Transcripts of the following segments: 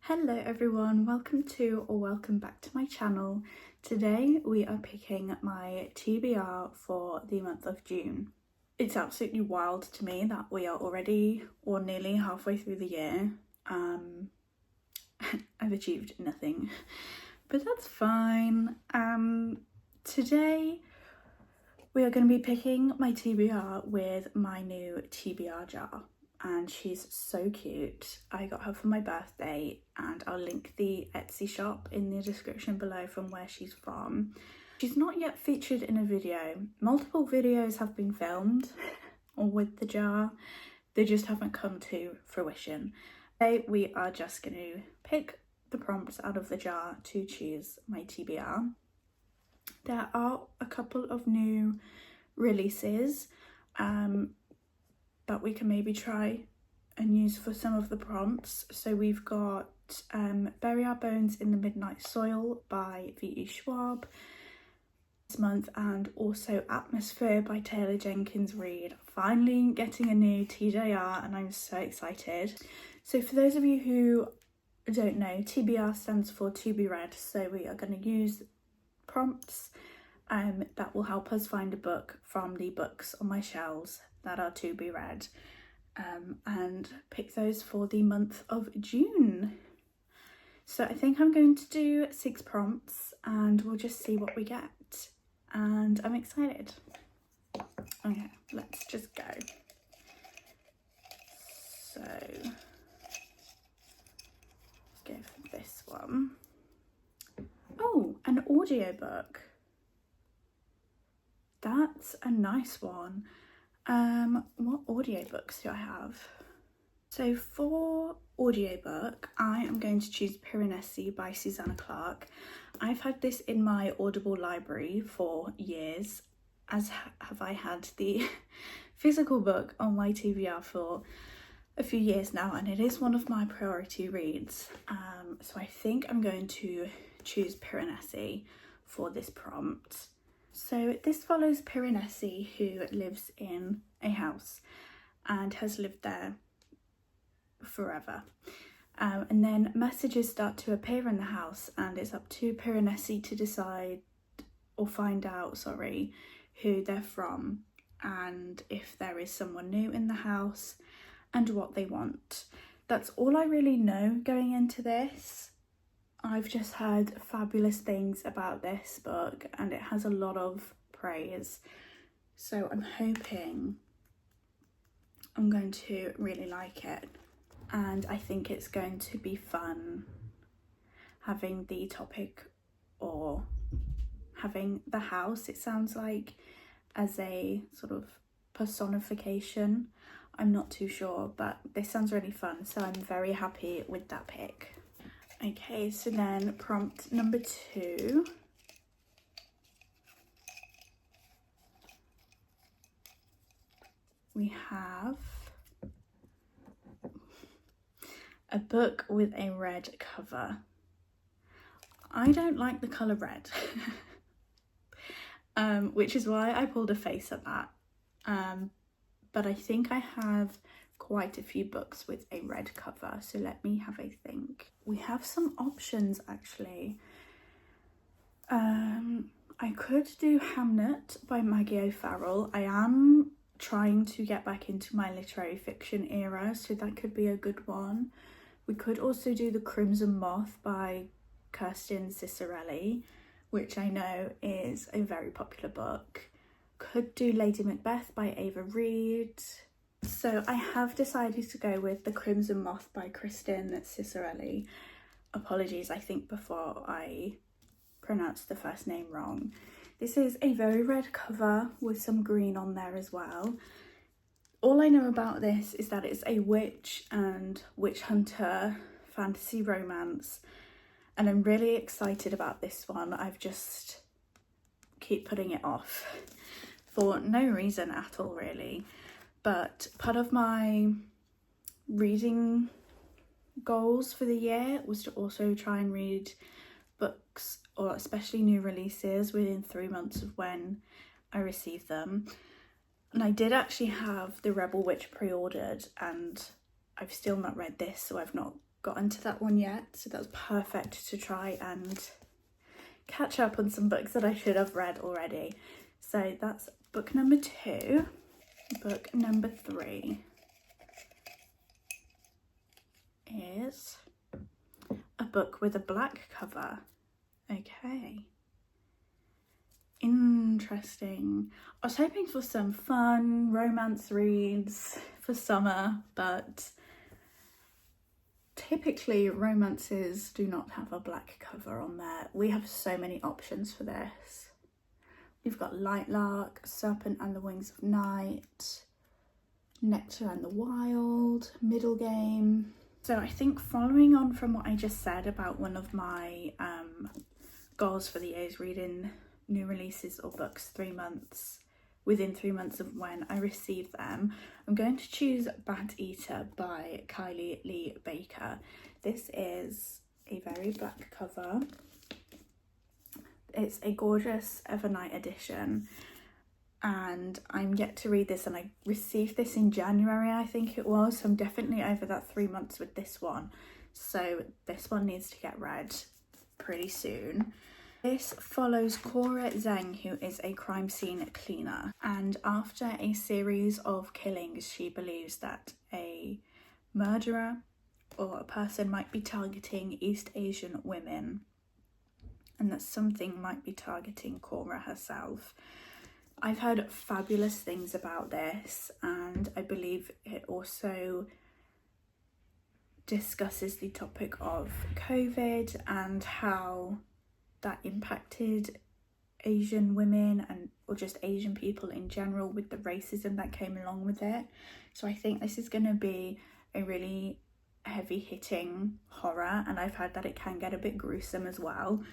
Hello everyone, welcome to or welcome back to my channel. Today we are picking my TBR for the month of June. It's absolutely wild to me that we are already or nearly halfway through the year. I've achieved nothing, but that's fine. Today we are going to be picking my TBR with my new TBR jar. And she's so cute. I got her for my birthday and I'll link the Etsy shop in the description below from where she's from. She's not yet featured in a video. Multiple videos have been filmed with the jar. They just haven't come to fruition. Today we are just going to pick the prompts out of the jar to choose my TBR. There are a couple of new releases that we can maybe try and use for some of the prompts. So we've got Bury Our Bones in the Midnight Soil by V.E. Schwab this month, and also Atmosphere by Taylor Jenkins Reid. Finally getting a new TJR and I'm so excited. So for those of you who don't know, TBR stands for to be read. So we are going to use prompts that will help us find a book from the books on my shelves that are to be read, and pick those for the month of June. So I think I'm going to do 6 prompts and we'll just see what we get, and I'm excited. Okay, let's just go. So let's go for this one. Oh, an audiobook. That's a nice one. What audiobooks do I have? So for audiobook, I am going to choose Piranesi by Susanna Clarke. I've had this in my Audible library for years, as have I had the physical book on my TBR for a few years now, and it is one of my priority reads. So I think I'm going to choose Piranesi for this prompt. So this follows Piranesi, who lives in a house and has lived there forever. And then messages start to appear in the house, and it's up to Piranesi to decide or find out, who they're from, and if there is someone new in the house and what they want. That's all I really know going into this. I've just heard fabulous things about this book and it has a lot of praise, so I'm hoping I'm going to really like it, and I think it's going to be fun having the topic or having the house, it sounds like, as a sort of personification. I'm not too sure, but this sounds really fun, so I'm very happy with that pick. Okay, so then prompt number 2. We have a book with a red cover. I don't like the colour red, which is why I pulled a face at that. But I think I have quite a few books with a red cover, so let me have a think. We have some options actually. I could do Hamnet by Maggie O'Farrell. I am trying to get back into my literary fiction era, so that could be a good one. We could also do The Crimson Moth by Kirsten Cicerelli, which I know is a very popular book. Could do Lady Macbeth by Ava Reid. So I have decided to go with The Crimson Moth by Kirsten Cicerelli. Apologies, I think before I pronounced the first name wrong. This is a very red cover with some green on there as well. All I know about this is that it's a witch and witch hunter fantasy romance, and I'm really excited about this one. I've just keep putting it off for no reason at all really. But part of my reading goals for the year was to also try and read books, or especially new releases, within 3 months of when I receive them. And I did actually have The Rebel Witch pre-ordered, and I've still not read this, so I've not gotten to that one yet, so that's perfect to try and catch up on some books that I should have read already. So that's book number 2. Book number 3 is a book with a black cover. Okay. Interesting. I was hoping for some fun romance reads for summer, but typically romances do not have a black cover on there. We have so many options for this. We've got Lightlark, Serpent and the Wings of Night, Nectar and the Wild, Middle Game. So I think following on from what I just said about one of my goals for the year is reading new releases or books within 3 months of when I receive them, I'm going to choose Bat Eater by Kylie Lee Baker. This is a very black cover. It's a gorgeous Evernight edition, and I'm yet to read this, and I received this in January, I think it was, so I'm definitely over that 3 months with this one, so this one needs to get read pretty soon. This follows Cora Zheng, who is a crime scene cleaner, and after a series of killings she believes that a murderer or a person might be targeting East Asian women, and that something might be targeting Cora herself. I've heard fabulous things about this, and I believe it also discusses the topic of COVID and how that impacted Asian women or just Asian people in general with the racism that came along with it. So I think this is going to be a really heavy hitting horror, and I've heard that it can get a bit gruesome as well.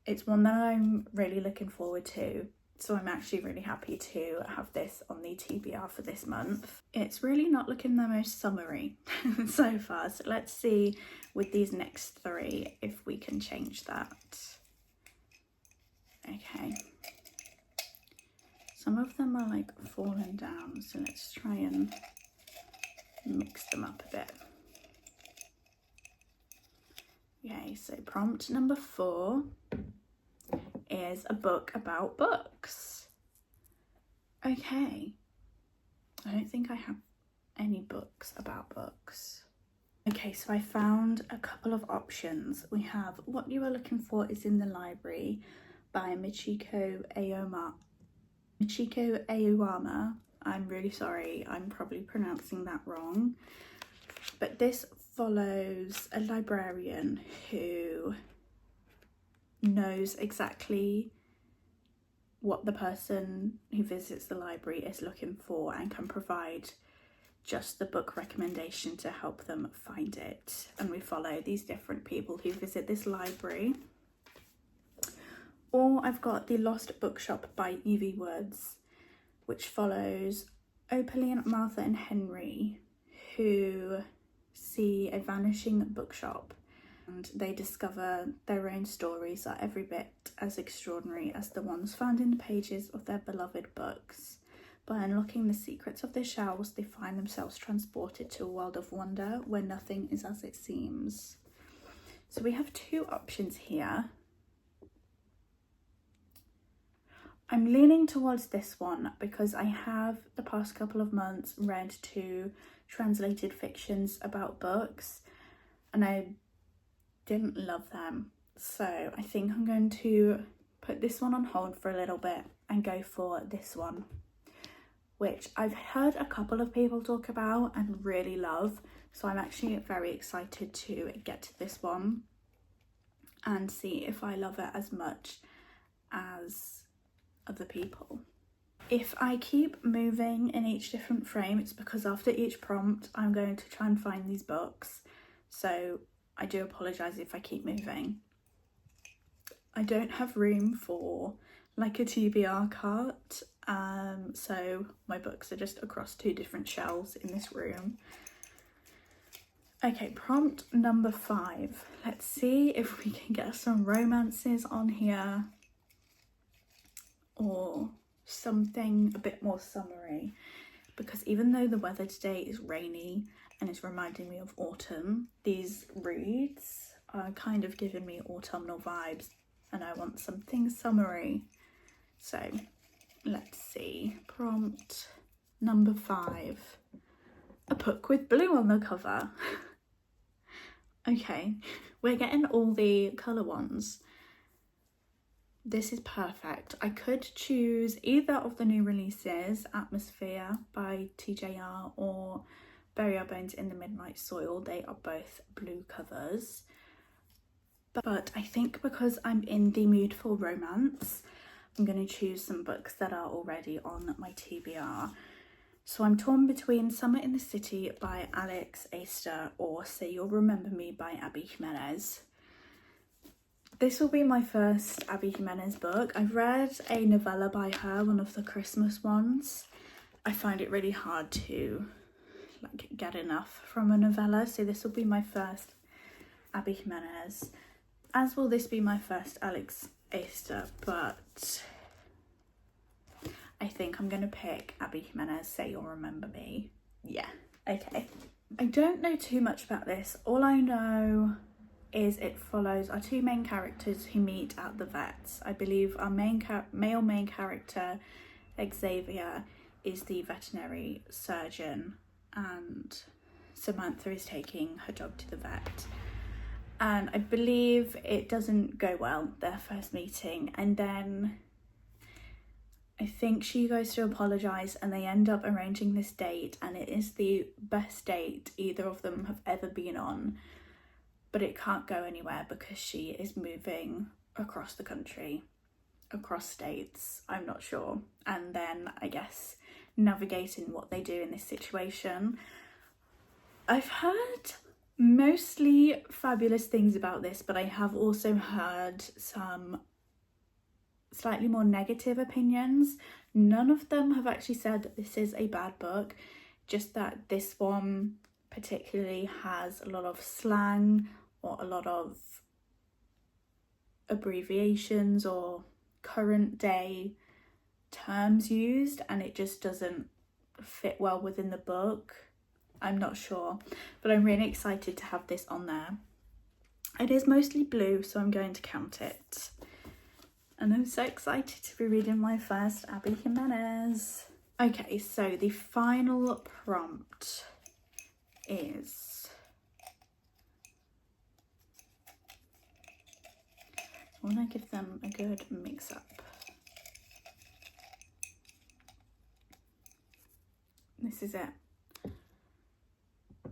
It's one that I'm really looking forward to, so I'm actually really happy to have this on the TBR for this month. It's really not looking the most summery so far, so let's see with these next 3 if we can change that. Okay, some of them are like falling down, so let's try and mix them up a bit. Okay, so prompt number 4 is a book about books. Okay, I don't think I have any books about books. Okay, so I found a couple of options. We have What You Are Looking For Is in the Library by Michiko Aoyama. I'm really sorry, I'm probably pronouncing that wrong. But this follows a librarian who knows exactly what the person who visits the library is looking for and can provide just the book recommendation to help them find it. And we follow these different people who visit this library. Or I've got The Lost Bookshop by Evie Woods, which follows Opaline, Martha and Henry, who see a vanishing bookshop, and they discover their own stories are every bit as extraordinary as the ones found in the pages of their beloved books. By unlocking the secrets of their shelves, they find themselves transported to a world of wonder where nothing is as it seems. So we have 2 options here. I'm leaning towards this one because I have the past couple of months read 2 translated fictions about books and I didn't love them. So I think I'm going to put this one on hold for a little bit and go for this one, which I've heard a couple of people talk about and really love. So I'm actually very excited to get to this one and see if I love it as much as other people. If I keep moving in each different frame, it's because after each prompt I'm going to try and find these books, so I do apologise if I keep moving. I don't have room for like a TBR cart, so my books are just across 2 different shelves in this room. Okay, prompt number 5. Let's see if we can get some romances on here or something a bit more summery, because even though the weather today is rainy and it's reminding me of autumn. These reads are kind of giving me autumnal vibes, and I want something summery. So let's see, prompt number 5, a book with blue on the cover. Okay, we're getting all the colour ones. This is perfect. I could choose either of the new releases, Atmosphere by TJR or Bury Our Bones in the Midnight Soil. They are both blue covers. But I think because I'm in the mood for romance, I'm going to choose some books that are already on my TBR. So I'm torn between Summer in the City by Alex Aster or Say You'll Remember Me by Abby Jimenez. This will be my first Abby Jimenez book. I've read a novella by her, one of the Christmas ones. I find it really hard to get enough from a novella, so this will be my first Abby Jimenez. As will this be my first Alex Aster, but I think I'm going to pick Abby Jimenez, Say You'll Remember Me. Yeah, okay. I don't know too much about this. All I know is it follows our 2 main characters who meet at the vets. I believe our male main character, Xavier, is the veterinary surgeon, and Samantha is taking her dog to the vet. And I believe it doesn't go well, their first meeting, and then I think she goes to apologise and they end up arranging this date, and it is the best date either of them have ever been on. But it can't go anywhere because she is moving across the country, across states, I'm not sure. And then I guess navigating what they do in this situation. I've heard mostly fabulous things about this, but I have also heard some slightly more negative opinions. None of them have actually said that this is a bad book, just that this one particularly has a lot of slang or a lot of abbreviations or current day terms used, and it just doesn't fit well within the book. I'm not sure, but I'm really excited to have this on there. It is mostly blue, so I'm going to count it. And I'm so excited to be reading my first Abby Jimenez. Okay, so the final prompt is I want to give them a good mix up. This is it.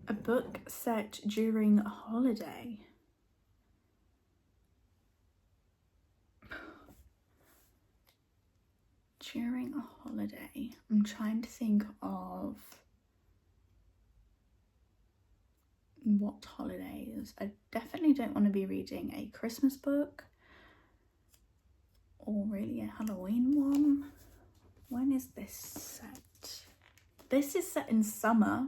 A book set during a holiday. During a holiday. I'm trying to think of what holidays. I definitely don't want to be reading a Christmas book or really a Halloween one. When is this set? This is set in summer.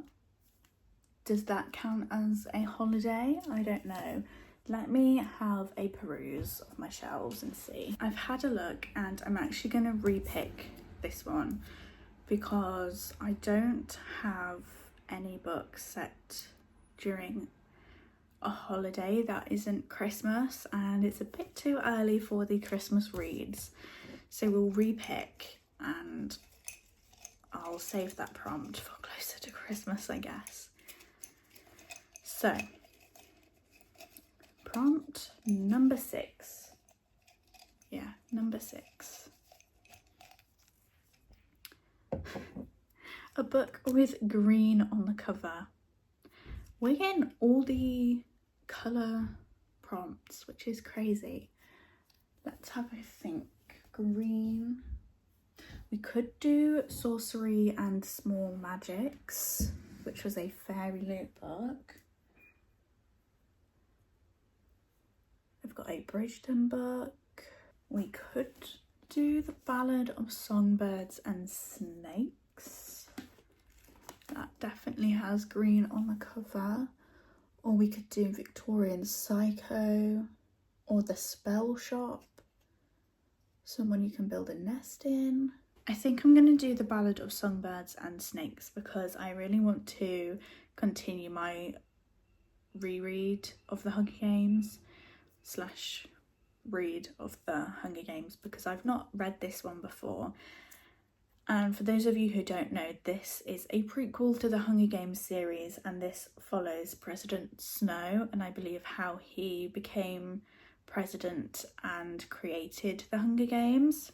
Does that count as a holiday? I don't know. Let me have a peruse of my shelves and see. I've had a look and I'm actually going to repick this one because I don't have any books set during a holiday that isn't Christmas, and it's a bit too early for the Christmas reads. So we'll repick and I'll save that prompt for closer to Christmas, I guess. So, prompt number 6. Yeah, number 6. A book with green on the cover. We're getting all the colour prompts, which is crazy. Let's have a think. Green. We could do Sorcery and Small Magics, which was a fairy lit book. I've got a Bridgeton book. We could do The Ballad of Songbirds and Snakes. That definitely has green on the cover. Or we could do Victorian Psycho or The Spell Shop. Someone you can build a nest in. I think I'm going to do The Ballad of Songbirds and Snakes because I really want to continue my reread of the Hunger Games / read of the Hunger Games, because I've not read this one before. And for those of you who don't know, this is a prequel to the Hunger Games series, and this follows President Snow and I believe how he became president and created the Hunger Games.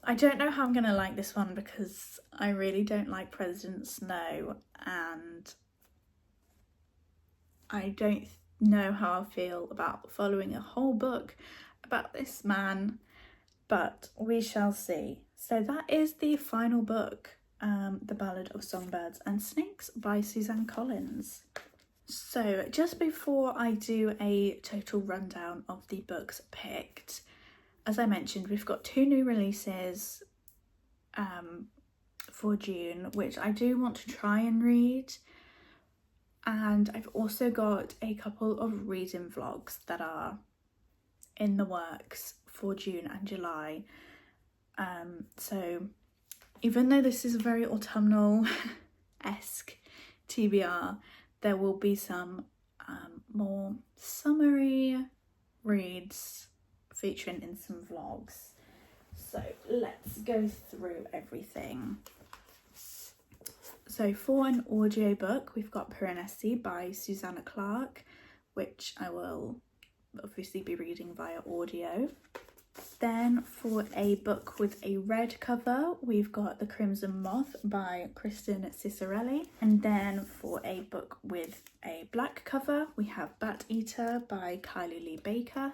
I don't know how I'm going to like this one because I really don't like President Snow, and I don't know how I feel about following a whole book about this man, but we shall see. So that is the final book, The Ballad of Songbirds and Snakes by Suzanne Collins. So just before I do a total rundown of the books picked, as I mentioned, we've got 2 new releases for June, which I do want to try and read. And I've also got a couple of reading vlogs that are in the works for June and July. So even though this is a very autumnal-esque TBR, there will be some more summery reads featuring in some vlogs. So let's go through everything. So for an audiobook, we've got Piranesi by Susanna Clarke, which I will obviously be reading via audio. Then for a book with a red cover, we've got The Crimson Moth by Kristen Cicerelli. And then for a book with a black cover, we have Bat Eater by Kylie Lee Baker.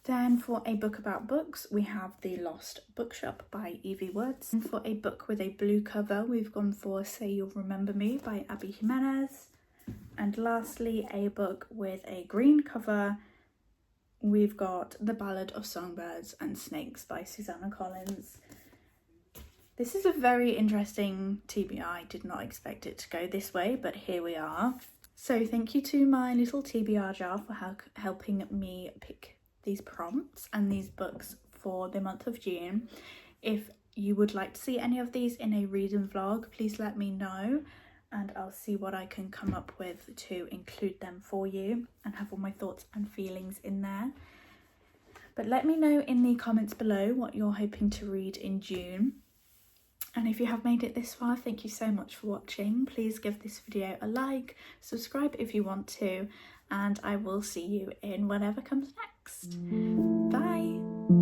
Then for a book about books, we have The Lost Bookshop by Evie Woods. And for a book with a blue cover, we've gone for Say You'll Remember Me by Abby Jimenez. And lastly, a book with a green cover, we've got The Ballad of Songbirds and Snakes by Susanna Collins. This is a very interesting TBR. I did not expect it to go this way, but here we are. So thank you to my little TBR jar for helping me pick these prompts and these books for the month of June. If you would like to see any of these in a reading vlog, please let me know and I'll see what I can come up with to include them for you and have all my thoughts and feelings in there. But let me know in the comments below what you're hoping to read in June. And if you have made it this far, thank you so much for watching. Please give this video a like, subscribe if you want to, and I will see you in whatever comes next. Bye!